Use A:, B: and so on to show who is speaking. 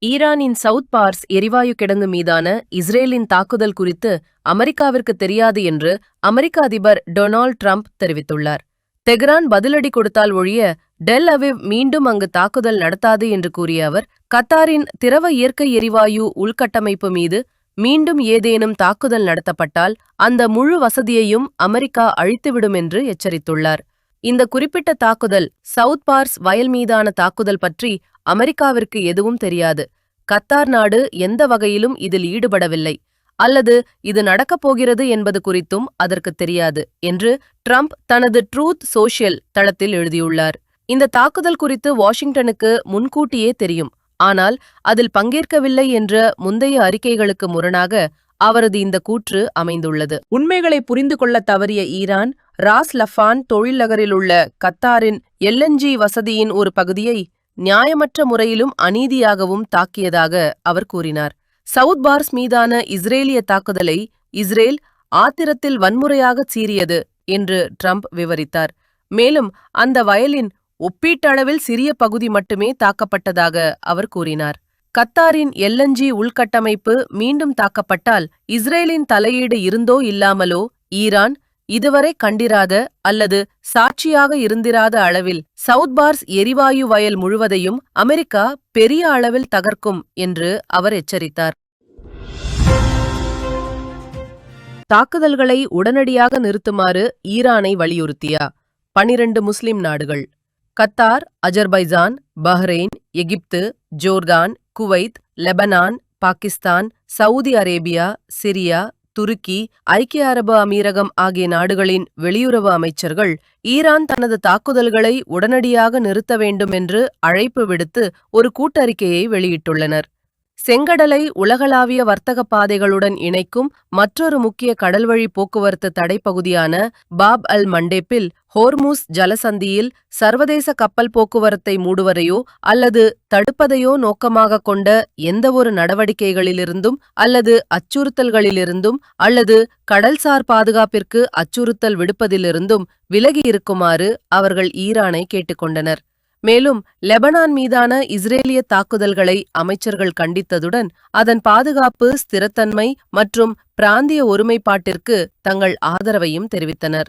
A: ஈரானின் south parse எரிவாயு கிடங்கு மீதான இஸ்ரேலின் தாக்குதல் குறித்து அமெரிக்காவிற்கு தெரியாது என்று அமெரிக்க அதிபர் டொனால்ட் ட்ரம்ப் தெரிவித்துள்ளார். தெஹ்ரான் பதிலடி கொடுத்தால் ஒழிய டெல் அவிவ் மீண்டும் அங்கு தாக்குதல் நடத்தாது என்று கூறிய அவர், கத்தாரின் திரவ இயற்கை எரிவாயு உள்கட்டமைப்பு மீது மீண்டும் ஏதேனும் தாக்குதல் நடத்தப்பட்டால் அந்த முழு வசதியையும் அமெரிக்கா அழித்துவிடும் என்று எச்சரித்துள்ளார். இந்த குறிப்பிட்ட தாக்குதல், சவுத் பார்ஸ் வயல் மீதான தாக்குதல் பற்றி அமெரிக்காவிற்கு எதுவும் தெரியாது. கத்தார் நாடு எந்த வகையிலும் இதில் ஈடுபடவில்லை அல்லது இது நடக்கப் போகிறது என்பது குறித்தும் அதற்கு தெரியாது என்று ட்ரம்ப் தனது ட்ரூத் சோஷியல் தளத்தில் எழுதியுள்ளார். இந்த தாக்குதல் குறித்து வாஷிங்டனுக்கு முன்கூட்டியே தெரியும், ஆனால் அதில் பங்கேற்கவில்லை என்ற முந்தைய அறிக்கைகளுக்கு முரணாக அவரது இந்த கூற்று அமைந்துள்ளது. உண்மைகளை புரிந்து கொள்ள தவறிய ஈரான், ராஸ் லஃபான் தொழில் நகரிலுள்ள கத்தாரின் LNG வசதியின் ஒரு பகுதியை நியாயமற்ற முறையிலும் அநீதியாகவும் தாக்கியதாக அவர் கூறினார். சவுத் பார்ஸ் மீதான இஸ்ரேலிய தாக்குதலை இஸ்ரேல் ஆத்திரத்தில் வன்முறையாக சீறியது என்று ட்ரம்ப் விவரித்தார். மேலும் அந்த வயலின் ஒப்பீட்டளவில் சிறிய பகுதி மட்டுமே தாக்கப்பட்டதாக அவர் கூறினார். கத்தாரின் LNG உள்கட்டமைப்பு மீண்டும் தாக்கப்பட்டால் இஸ்ரேலின் தலையீடு இருந்தோ இல்லாமலோ ஈரான் இதுவரை கண்டிராத அல்லது சாட்சியாக இருந்திராத அளவில் சவுத் பார்ஸ் எரிவாயு வயல் முழுவதையும் அமெரிக்கா பெரிய அளவில் தகர்க்கும் என்று அவர் எச்சரித்தார். தாக்குதல்களை உடனடியாக நிறுத்துமாறு ஈரானை வலியுறுத்திய 12 முஸ்லிம் நாடுகள். Qatar, Azerbaijan, Bahrain, Egypt, Jordan, Kuwait, Lebanon, Pakistan, Saudi Arabia, Syria, துருக்கி, ஐக்கிய அரபு அமீரகம் ஆகிய நாடுகளின் வெளியுறவு அமைச்சர்கள் ஈரான் தனது தாக்குதல்களை உடனடியாக நிறுத்த வேண்டும் என்று அழைப்பு விடுத்து ஒரு கூட்டறிக்கையை வெளியிட்டுள்ளனர். செங்கடலை உலகளாவிய வர்த்தக பாதைகளுடன் இணைக்கும் மற்றொரு முக்கிய கடல்வழி போக்குவரத்து தடைப்பகுதியான பாப் அல் மண்டேப்பில் ஹோர்முஸ் ஜலசந்தியில் சர்வதேச கப்பல் போக்குவரத்தை மூடுவதையோ அல்லது தடுப்பதையோ நோக்கமாக கொண்ட எந்தவொரு நடவடிக்கைகளிலிருந்தும் அல்லது அச்சுறுத்தல்களிலிருந்தும் அல்லது கடல்சார் பாதுகாப்பிற்கு அச்சுறுத்தல் விடுப்பதிலிருந்தும் விலகி இருக்குமாறு அவர்கள் ஈரானை கேட்டுக்கொண்டனர். மேலும் லெபனான் மீதான இஸ்ரேலிய தாக்குதல்களை அமைச்சர்கள் கண்டித்ததுடன் அதன் பாதுகாப்பு, ஸ்திரத்தன்மை மற்றும் பிராந்திய ஒருமைப்பாட்டிற்கு தங்கள் ஆதரவையும் தெரிவித்தனர்.